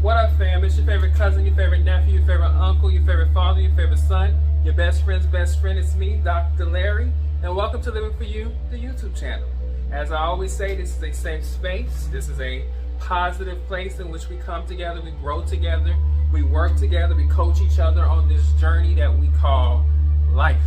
What up, fam? It's your favorite cousin, your favorite nephew, your favorite uncle, your favorite father, your favorite son, your best friend's best friend. It's me, Dr. Larry, and welcome to Living For You, the YouTube channel. As I always say, this is a safe space. This is a positive place in which we come together, we grow together, we work together, we coach each other on this journey that we call life.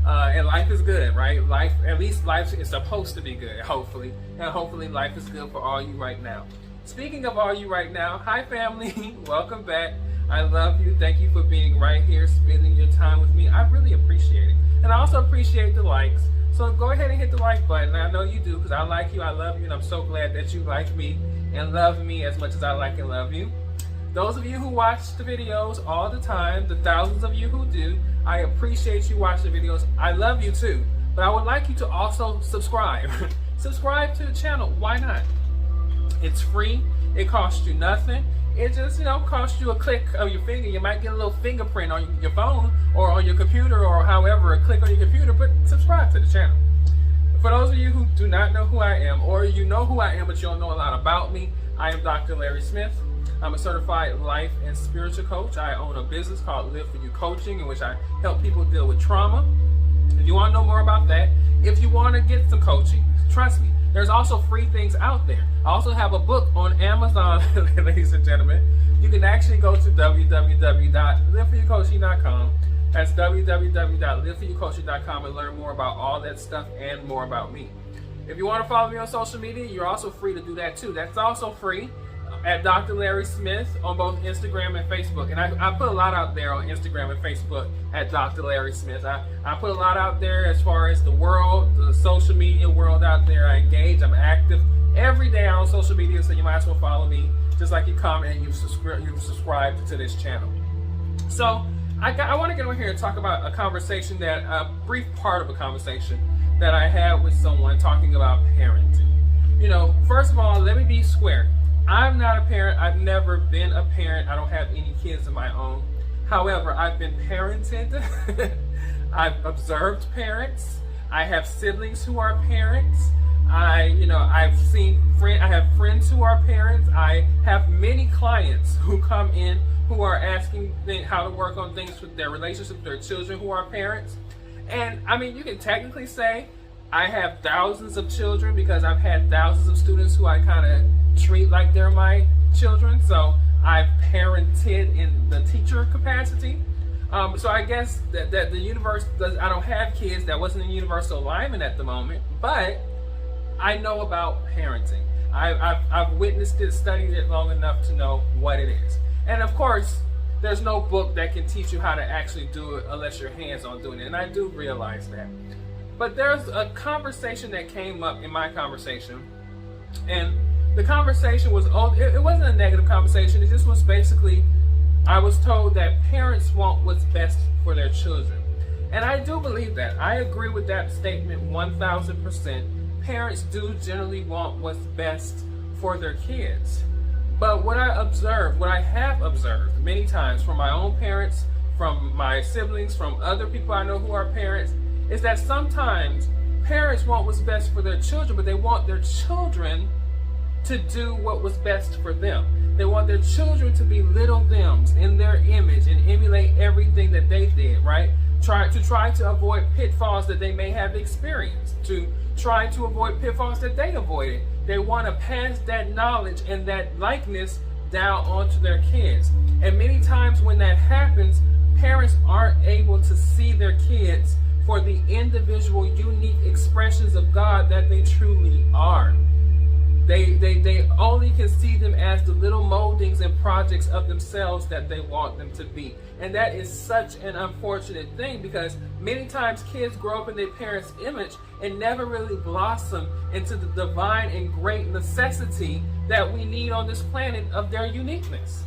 And life is good, right? Life, at least life is supposed to be good, hopefully. And hopefully life is good for all you right now. Speaking of all you right now, hi family, welcome back. I love you. Thank you for being right here, spending your time with me. I really appreciate it. And I also appreciate the likes. So go ahead and hit the like button. I know you do because I like you, I love you, and I'm so glad that you like me and love me as much as I like and love you. Those of you who watch the videos all the time, the thousands of you who do, I appreciate you watching the videos. I love you too. But I would like you to also subscribe. Subscribe to the channel. Why not? It's free. It costs you nothing. It just, costs you a click of your finger. You might get a little fingerprint on your phone or on your computer or however, a click on your computer, but subscribe to the channel. For those of you who do not know who I am, or you know who I am but you don't know a lot about me, I am Dr. Larry Smith. I'm a certified life and spiritual coach. I own a business called Live For You Coaching, in which I help people deal with trauma. If you want to know more about that, if you want to get some coaching, trust me, there's also free things out there. I also have a book on Amazon, ladies and gentlemen. You can actually go to www.liveforyoucoaching.com. That's www.liveforyoucoaching.com and learn more about all that stuff and more about me. If you want to follow me on social media, you're also free to do that too. That's also free at Dr. Larry Smith on both Instagram and Facebook. And I put a lot out there on Instagram and Facebook at Dr. Larry Smith. I put a lot out there as far as the world, the social media world out there. I engage, I'm active every day on social media, so you might as well follow me, just like you comment and you subscribe to this channel. So I want to get over here and talk about a brief part of a conversation that I had with someone talking about parenting. First of all, let me be square. I'm not a parent. I've never been a parent. I don't have any kids of my own. However, I've been parented. I've observed parents. I have siblings who are parents. I have friends who are parents. I have many clients who come in who are asking how to work on things with their relationships with their children who are parents. And you can technically say I have thousands of children because I've had thousands of students who I kind of treat like they're my children. So I've parented in the teacher capacity. So I guess that the universe I don't have kids. That wasn't in universal alignment at the moment, but I know about parenting. I've witnessed it, studied it long enough to know what it is. And of course, there's no book that can teach you how to actually do it unless your hands on doing it. And I do realize that. But there's a conversation that came up in my conversation, and the conversation was, it wasn't a negative conversation. It just was basically, I was told that parents want what's best for their children. And I do believe that. I agree with that statement 1000%. Parents do generally want what's best for their kids. But what I have observed many times from my own parents, from my siblings, from other people I know who are parents, is that sometimes parents want what's best for their children, but they want their children to do what was best for them. They want their children to be little thems in their image and emulate everything that they did, right? Try to avoid pitfalls that they may have experienced, to try to avoid pitfalls that they avoided. They want to pass that knowledge and that likeness down onto their kids. And many times when that happens, parents aren't able to see their kids for the individual, unique expressions of God that they truly are. They only can see them as the little moldings and projects of themselves that they want them to be. And that is such an unfortunate thing, because many times kids grow up in their parents' image and never really blossom into the divine and great necessity that we need on this planet of their uniqueness.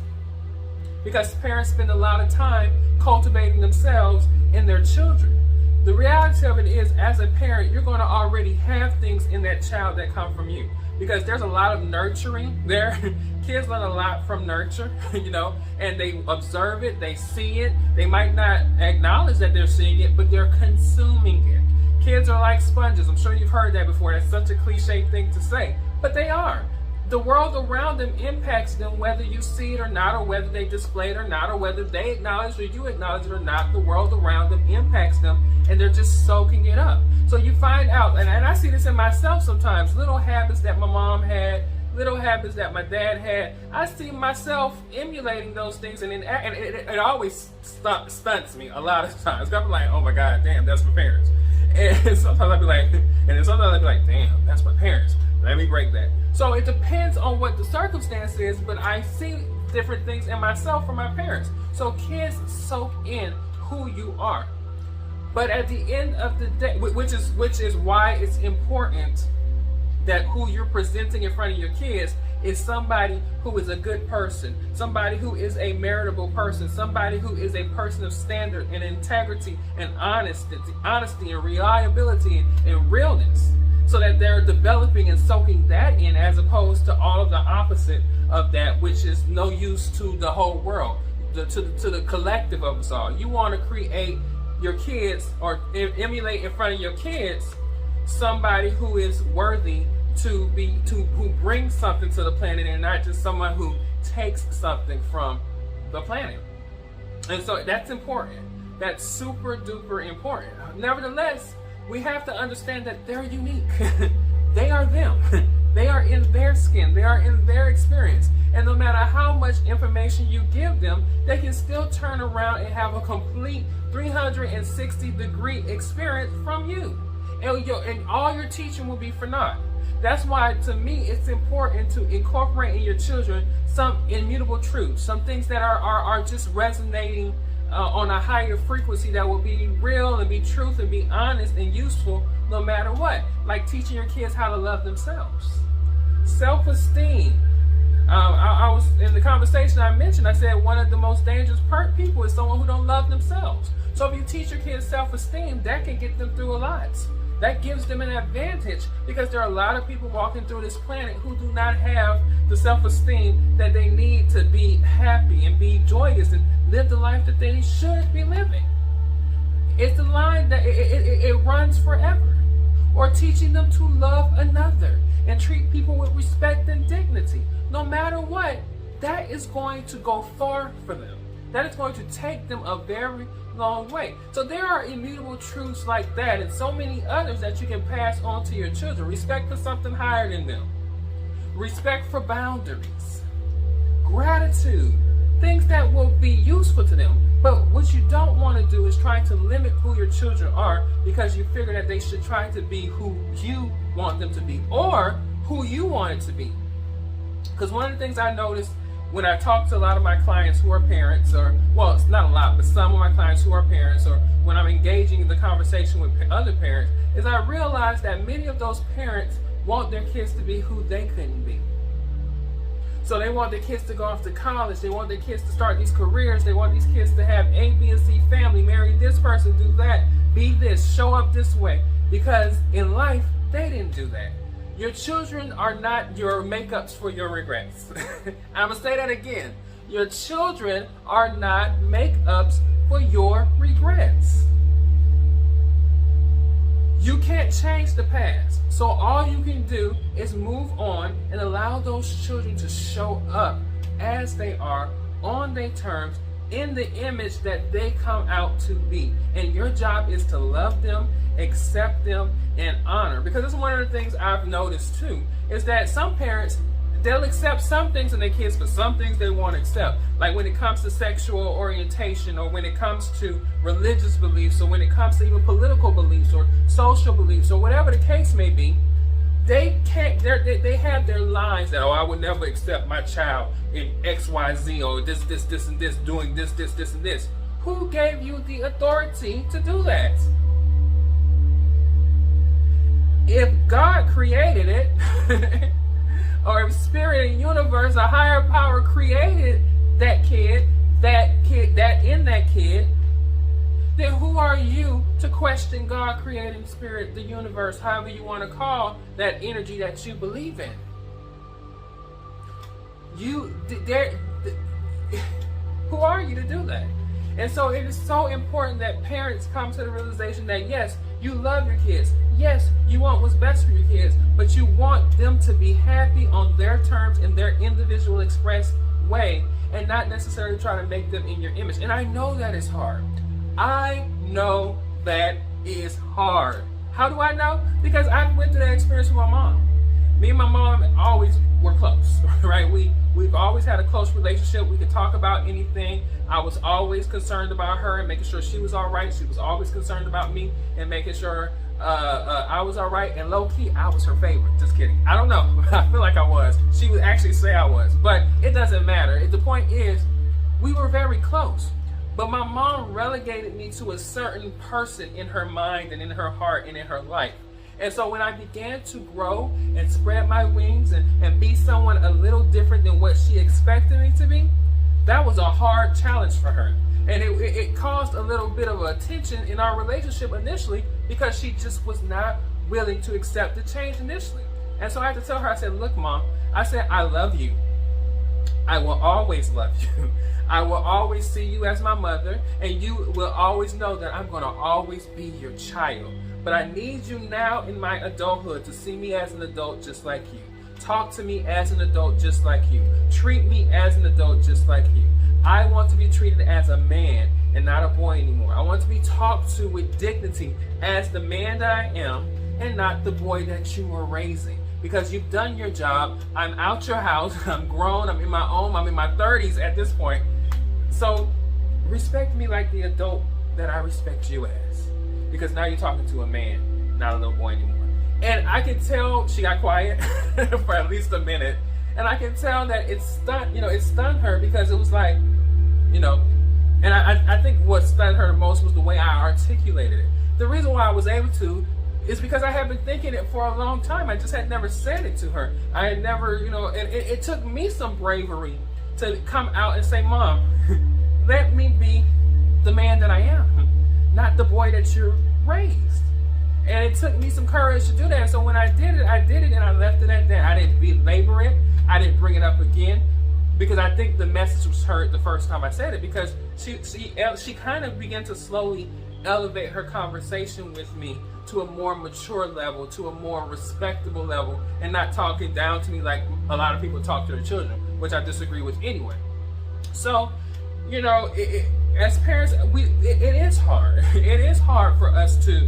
Because parents spend a lot of time cultivating themselves in their children. The reality of it is, as a parent, you're going to already have things in that child that come from you. Because there's a lot of nurturing there. Kids learn a lot from nurture, and they observe it, they see it. They might not acknowledge that they're seeing it, but they're consuming it. Kids are like sponges. I'm sure you've heard that before. That's such a cliche thing to say, but they are. the world around them impacts them, whether you see it or not, or whether they display it or not, or whether they acknowledge or you acknowledge it or not. The world around them impacts them, and they're just soaking it up. So you find out, and I see this in myself sometimes, little habits that my mom had, little habits that my dad had. I see myself emulating those things, and it always stunts me a lot of times. I'm like, oh my God, damn, that's my parents. And sometimes I'll be like, and then sometimes I'll be like, damn, that's my parents. Let me break that. So it depends on what the circumstance is, but I see different things in myself from my parents. So kids soak in who you are. But at the end of the day, which is why it's important that who you're presenting in front of your kids is somebody who is a good person, somebody who is a meritable person, somebody who is a person of standard and integrity and honesty and reliability and realness, so that they're developing and soaking that in, as opposed to all of the opposite of that, which is no use to the whole world, to the collective of us all. You want to create your kids, or emulate in front of your kids, somebody who is worthy who brings something to the planet, and not just someone who takes something from the planet. And so that's important. That's super duper important. Nevertheless, we have to understand that they're unique. They are them. They are in their skin. They are in their experience. And no matter how much information you give them, they can still turn around and have a complete 360-degree experience from you. And all your teaching will be for naught. That's why, to me, it's important to incorporate in your children some immutable truths, some things that are just resonating on a higher frequency, that will be real and be truth and be honest and useful no matter what. Like teaching your kids how to love themselves. Self-esteem. I was in the conversation I mentioned, I said one of the most dangerous people is someone who don't love themselves. So if you teach your kids self-esteem, that can get them through a lot. That gives them an advantage, because there are a lot of people walking through this planet who do not have the self-esteem that they need to be happy and be joyous and live the life that they should be living. It's a line that it runs forever. Or teaching them to love another and treat people with respect and dignity. No matter what, that is going to go far for them. That is going to take them a very long way. So there are immutable truths like that, and so many others that you can pass on to your children. Respect for something higher than them. Respect for boundaries. Gratitude. Things that will be useful to them. But what you don't want to do is try to limit who your children are, because you figure that they should try to be who you want them to be, or who you want it to be. Because one of the things I noticed when I talk to a lot of my clients who are parents, or, well, it's not a lot, but some of my clients who are parents, or when I'm engaging in the conversation with other parents, is I realize that many of those parents want their kids to be who they couldn't be. So they want their kids to go off to college, they want their kids to start these careers, they want these kids to have A, B, and C family, marry this person, do that, be this, show up this way, because in life, they didn't do that. Your children are not your makeups for your regrets. I'm going to say that again. Your children are not makeups for your regrets. You can't change the past. So all you can do is move on and allow those children to show up as they are, on their terms, in the image that they come out to be. And your job is to love them, accept them, and honor. Because it's one of the things I've noticed too, is that some parents, they'll accept some things in their kids, but some things they won't accept. Like when it comes to sexual orientation, or when it comes to religious beliefs, or when it comes to even political beliefs or social beliefs, or whatever the case may be, they can't, they have their lines that, oh, I would never accept my child in XYZ, or this, and this, doing this, and this. Who gave you the authority to do that? If God created it, or if spirit and universe, a higher power created that kid, that in that kid, then who are you to question God, creating spirit, the universe, however you want to call that energy that you believe in? Who are you to do that? And so it is so important that parents come to the realization that yes, you love your kids. Yes, you want what's best for your kids, but you want them to be happy on their terms in their individual expressed way, and not necessarily try to make them in your image. And I know that is hard. I know that is hard. How do I know? Because I went through that experience with my mom. Me and my mom always were close, right? We've always had a close relationship. We could talk about anything. I was always concerned about her and making sure she was all right. She was always concerned about me and making sure I was all right. And low key, I was her favorite. Just kidding. I don't know. I feel like I was. She would actually say I was, but it doesn't matter. The point is, we were very close. But my mom relegated me to a certain person in her mind and in her heart and in her life. And so when I began to grow and spread my wings and be someone a little different than what she expected me to be, that was a hard challenge for her. And it caused a little bit of a tension in our relationship initially, because she just was not willing to accept the change initially. And so I had to tell her, I said, look, Mom, I said, I love you. I will always love you. I will always see you as my mother, and you will always know that I'm going to always be your child. But I need you now in my adulthood to see me as an adult just like you. Talk to me as an adult just like you. Treat me as an adult just like you. I want to be treated as a man and not a boy anymore. I want to be talked to with dignity as the man that I am and not the boy that you are raising. Because you've done your job. I'm out your house. I'm grown. I'm in my own. I'm in my 30s at this point. So respect me like the adult that I respect you as. Because now you're talking to a man, not a little boy anymore. And I can tell she got quiet for at least a minute. And I can tell that it stunned her, because it was like, and I think what stunned her the most was the way I articulated it. The reason why I was able to is because I had been thinking it for a long time. I just had never said it to her. I had never, and it took me some bravery to come out and say, Mom, let me be the man that I am, not the boy that you're raised. And it took me some courage to do that. So when I did it and I left it at that. I didn't belabor it. I didn't bring it up again, because I think the message was heard the first time I said it, because she kind of began to slowly elevate her conversation with me to a more mature level, to a more respectable level, and not talking down to me like a lot of people talk to their children, which I disagree with anyway. So, as parents, it is hard. It is hard for us to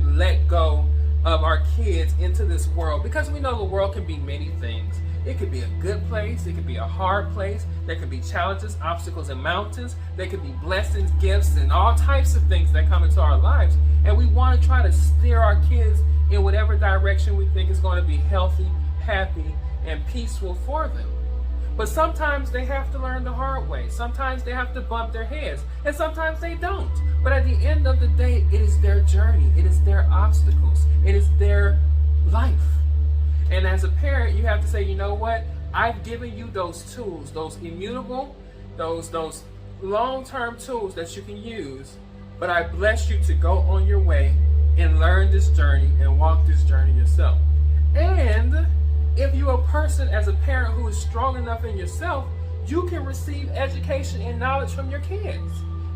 let go of our kids into this world, because we know the world can be many things. It could be a good place. It could be a hard place. There could be challenges, obstacles, and mountains. There could be blessings, gifts, and all types of things that come into our lives. And we want to try to steer our kids in whatever direction we think is going to be healthy, happy, and peaceful for them. But sometimes they have to learn the hard way. Sometimes they have to bump their heads. And sometimes they don't. But at the end of the day, it is their journey. It is their obstacles. It is their life. And as a parent, you have to say, you know what? I've given you those tools, those immutable, those long-term tools that you can use. But I bless you to go on your way and learn this journey and walk this journey yourself. And if you're a person as a parent who is strong enough in yourself, you can receive education and knowledge from your kids.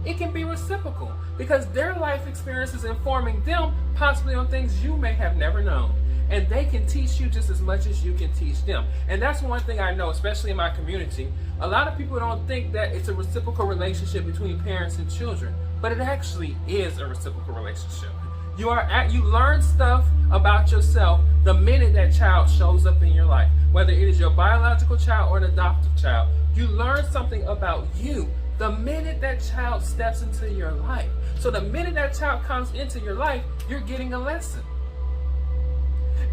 It can be reciprocal, because their life experience is informing them possibly on things you may have never known. And they can teach you just as much as you can teach them. And that's one thing I know, especially in my community. A lot of people don't think that it's a reciprocal relationship between parents and children, but it actually is a reciprocal relationship. You learn stuff about yourself the minute that child shows up in your life. Whether it is your biological child or an adoptive child, you learn something about you the minute that child steps into your life. So the minute that child comes into your life, you're getting a lesson.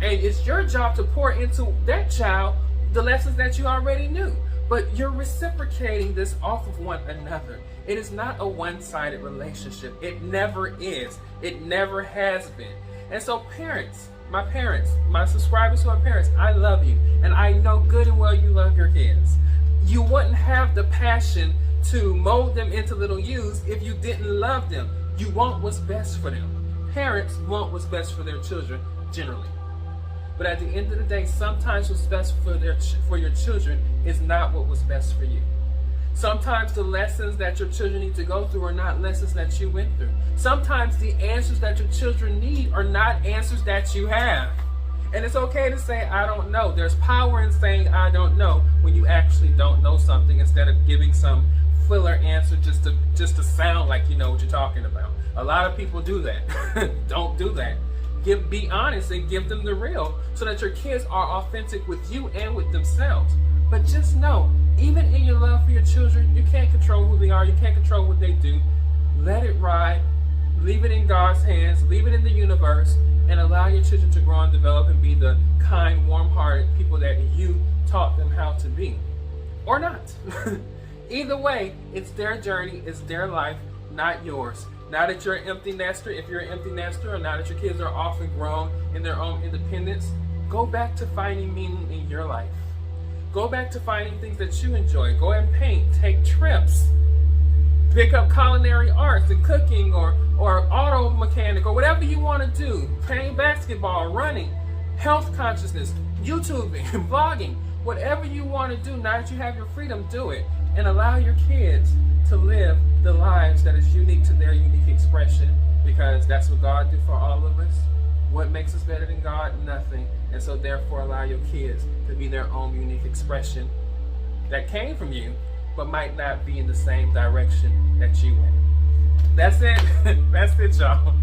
And it's your job to pour into that child the lessons that you already knew. But you're reciprocating this off of one another. It is not a one-sided relationship. It never is. It never has been. And so parents, my subscribers who are parents, I love you. And I know good and well you love your kids. You wouldn't have the passion to mold them into little yous if you didn't love them. You want what's best for them. Parents want what's best for their children generally. But at the end of the day, sometimes what's best for your children is not what was best for you. Sometimes the lessons that your children need to go through are not lessons that you went through. Sometimes the answers that your children need are not answers that you have. And it's okay to say, I don't know. There's power in saying, I don't know, when you actually don't know something, instead of giving some filler answer just to sound like you know what you're talking about. A lot of people do that. Don't do that. Be honest and give them the real, so that your kids are authentic with you and with themselves. But just know, even in your love for your children, you can't control who they are. You can't control what they do. Let it ride. Leave it in God's hands. Leave it in the universe. And allow your children to grow and develop and be the kind, warm-hearted people that you taught them how to be. Or not. Either way, it's their journey. It's their life, not yours. Now that you're an empty nester, if you're an empty nester, or now that your kids are off and grown in their own independence, go back to finding meaning in your life. Go back to finding things that you enjoy. Go and paint, take trips, pick up culinary arts and cooking, or auto mechanic, or whatever you want to do. Playing basketball, running, health consciousness, YouTubing, vlogging, whatever you want to do. Now that you have your freedom, do it. And allow your kids to live the lives that is unique to their unique expression, because that's what God did for all of us. What makes us better than God? Nothing. And so therefore allow your kids to be their own unique expression that came from you, but might not be in the same direction that you went. That's it. That's it, y'all.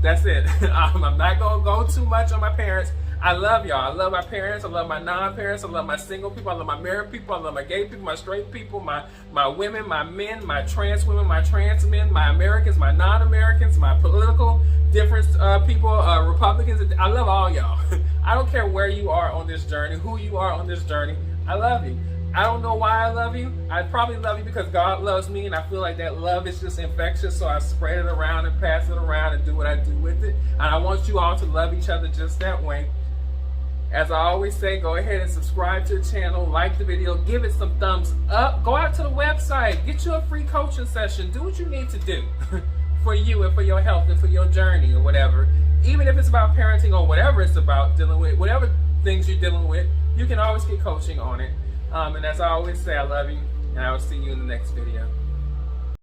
That's it. I'm not going to go too much on my parents. I love y'all. I love my parents. I love my non-parents. I love my single people. I love my married people. I love my gay people, my straight people, my women, my men, my trans women, my trans men, my Americans, my non-Americans, my political difference people, Republicans. I love all y'all. I don't care where you are on this journey, who you are on this journey. I love you. I don't know why I love you. I probably love you because God loves me, and I feel like that love is just infectious, so I spread it around and pass it around and do what I do with it. And I want you all to love each other just that way. As I always say, go ahead and subscribe to the channel, like the video, give it some thumbs up. Go out to the website, get you a free coaching session. Do what you need to do for you and for your health and for your journey or whatever. Even if it's about parenting or whatever it's about, dealing with whatever things you're dealing with, you can always get coaching on it. And as I always say, I love you, and I will see you in the next video.